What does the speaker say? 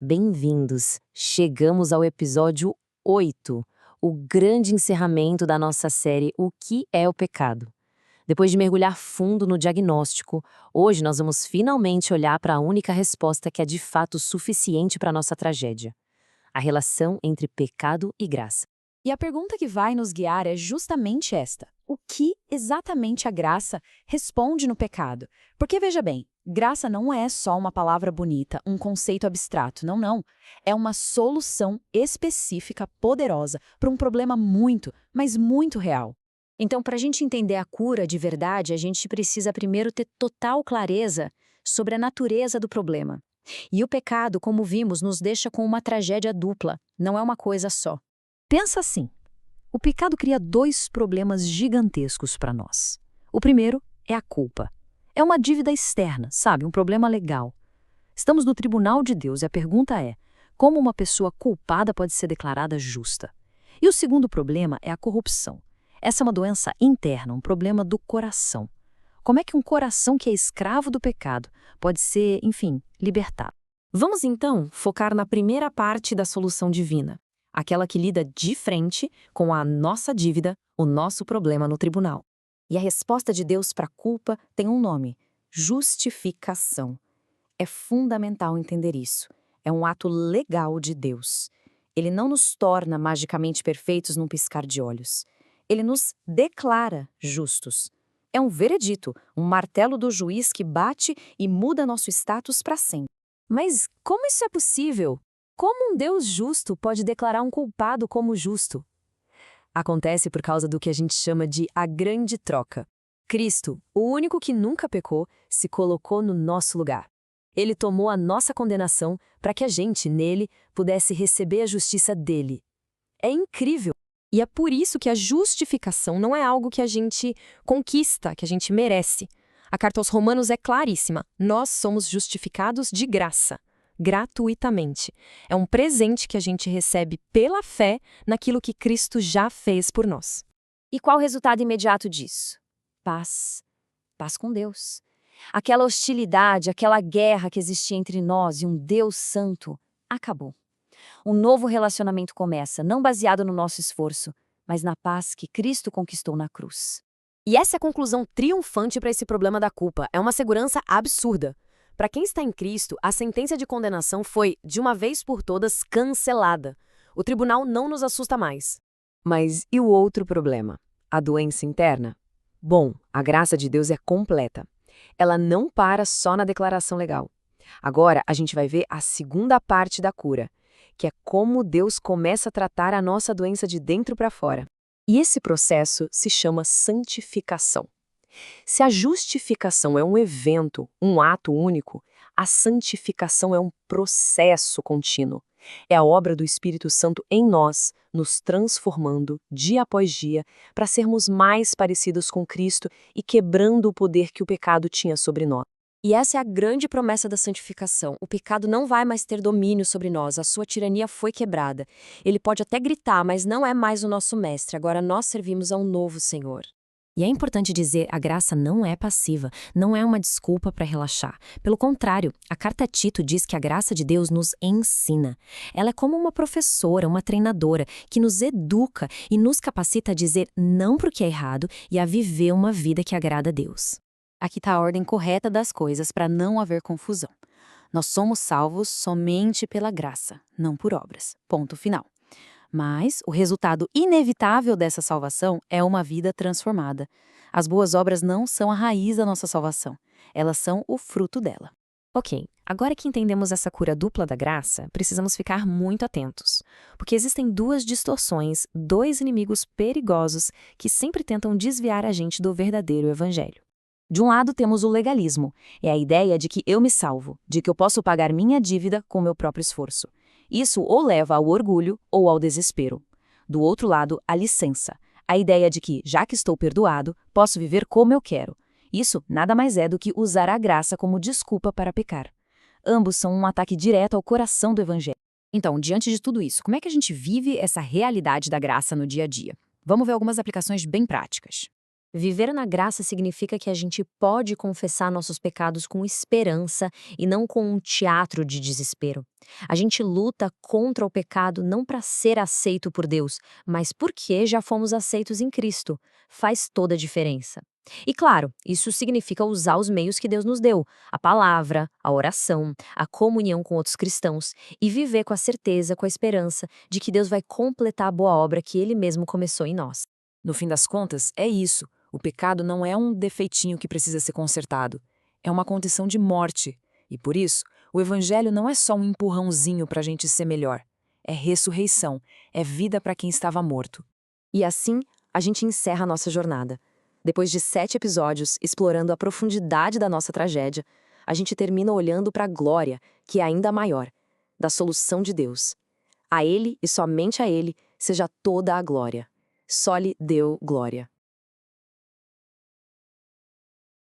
Bem-vindos! Chegamos ao episódio 8, o grande encerramento da nossa série O que é o pecado? Depois de mergulhar fundo no diagnóstico, hoje nós vamos finalmente olhar para a única resposta que é de fato suficiente para a nossa tragédia: a relação entre pecado e graça. E a pergunta que vai nos guiar é justamente esta: o que exatamente a graça responde no pecado? Porque veja bem, graça não é só uma palavra bonita, um conceito abstrato, não. É uma solução específica, poderosa, para um problema muito, mas muito real. Então, para a gente entender a cura de verdade, a gente precisa primeiro ter total clareza sobre a natureza do problema. E o pecado, como vimos, nos deixa com uma tragédia dupla, não é uma coisa só. Pensa assim: o pecado cria dois problemas gigantescos para nós. O primeiro é a culpa. É uma dívida externa, sabe? Um problema legal. Estamos no tribunal de Deus e a pergunta é: como uma pessoa culpada pode ser declarada justa? E o segundo problema é a corrupção. Essa é uma doença interna, um problema do coração. Como é que um coração que é escravo do pecado pode ser, enfim, libertado? Vamos então focar na primeira parte da solução divina, aquela que lida de frente com a nossa dívida, o nosso problema no tribunal. E a resposta de Deus para a culpa tem um nome: justificação. É fundamental entender isso. É um ato legal de Deus. Ele não nos torna magicamente perfeitos num piscar de olhos. Ele nos declara justos. É um veredito, um martelo do juiz que bate e muda nosso status para sempre. Mas como isso é possível? Como um Deus justo pode declarar um culpado como justo? Acontece por causa do que a gente chama de a grande troca. Cristo, o único que nunca pecou, se colocou no nosso lugar. Ele tomou a nossa condenação para que a gente, nele, pudesse receber a justiça dele. É incrível! E é por isso que a justificação não é algo que a gente conquista, que a gente merece. A carta aos Romanos é claríssima: nós somos justificados de graça, gratuitamente. É um presente que a gente recebe pela fé naquilo que Cristo já fez por nós. E qual o resultado imediato disso? Paz. Paz com Deus. Aquela hostilidade, aquela guerra que existia entre nós e um Deus santo, acabou. Um novo relacionamento começa, não baseado no nosso esforço, mas na paz que Cristo conquistou na cruz. E essa é a conclusão triunfante para esse problema da culpa. É uma segurança absurda. Para quem está em Cristo, a sentença de condenação foi, de uma vez por todas, cancelada. O tribunal não nos assusta mais. Mas e o outro problema? A doença interna? Bom, a graça de Deus é completa. Ela não para só na declaração legal. Agora a gente vai ver a segunda parte da cura, que é como Deus começa a tratar a nossa doença de dentro para fora. E esse processo se chama santificação. Se a justificação é um evento, um ato único, a santificação é um processo contínuo. É a obra do Espírito Santo em nós, nos transformando, dia após dia, para sermos mais parecidos com Cristo e quebrando o poder que o pecado tinha sobre nós. E essa é a grande promessa da santificação. O pecado não vai mais ter domínio sobre nós, a sua tirania foi quebrada. Ele pode até gritar, mas não é mais o nosso mestre. Agora nós servimos a um novo Senhor. E é importante dizer, a graça não é passiva, não é uma desculpa para relaxar. Pelo contrário, a carta a Tito diz que a graça de Deus nos ensina. Ela é como uma professora, uma treinadora, que nos educa e nos capacita a dizer não para o que é errado e a viver uma vida que agrada a Deus. Aqui está a ordem correta das coisas para não haver confusão. Nós somos salvos somente pela graça, não por obras. Ponto final. Mas o resultado inevitável dessa salvação é uma vida transformada. As boas obras não são a raiz da nossa salvação, elas são o fruto dela. Ok, agora que entendemos essa cura dupla da graça, precisamos ficar muito atentos, porque existem duas distorções, dois inimigos perigosos que sempre tentam desviar a gente do verdadeiro evangelho. De um lado temos o legalismo, é a ideia de que eu me salvo, de que eu posso pagar minha dívida com meu próprio esforço. Isso ou leva ao orgulho ou ao desespero. Do outro lado, a licença, a ideia de que, já que estou perdoado, posso viver como eu quero. Isso nada mais é do que usar a graça como desculpa para pecar. Ambos são um ataque direto ao coração do evangelho. Então, diante de tudo isso, como é que a gente vive essa realidade da graça no dia a dia? Vamos ver algumas aplicações bem práticas. Viver na graça significa que a gente pode confessar nossos pecados com esperança e não com um teatro de desespero. A gente luta contra o pecado não para ser aceito por Deus, mas porque já fomos aceitos em Cristo. Faz toda a diferença. E claro, isso significa usar os meios que Deus nos deu, a palavra, a oração, a comunhão com outros cristãos e viver com a certeza, com a esperança de que Deus vai completar a boa obra que Ele mesmo começou em nós. No fim das contas, é isso. O pecado não é um defeitinho que precisa ser consertado. É uma condição de morte. E por isso, o evangelho não é só um empurrãozinho para a gente ser melhor. É ressurreição. É vida para quem estava morto. E assim, a gente encerra a nossa jornada. Depois de 7 episódios explorando a profundidade da nossa tragédia, a gente termina olhando para a glória, que é ainda maior, da solução de Deus. A Ele e somente a Ele seja toda a glória. Só lhe deu glória.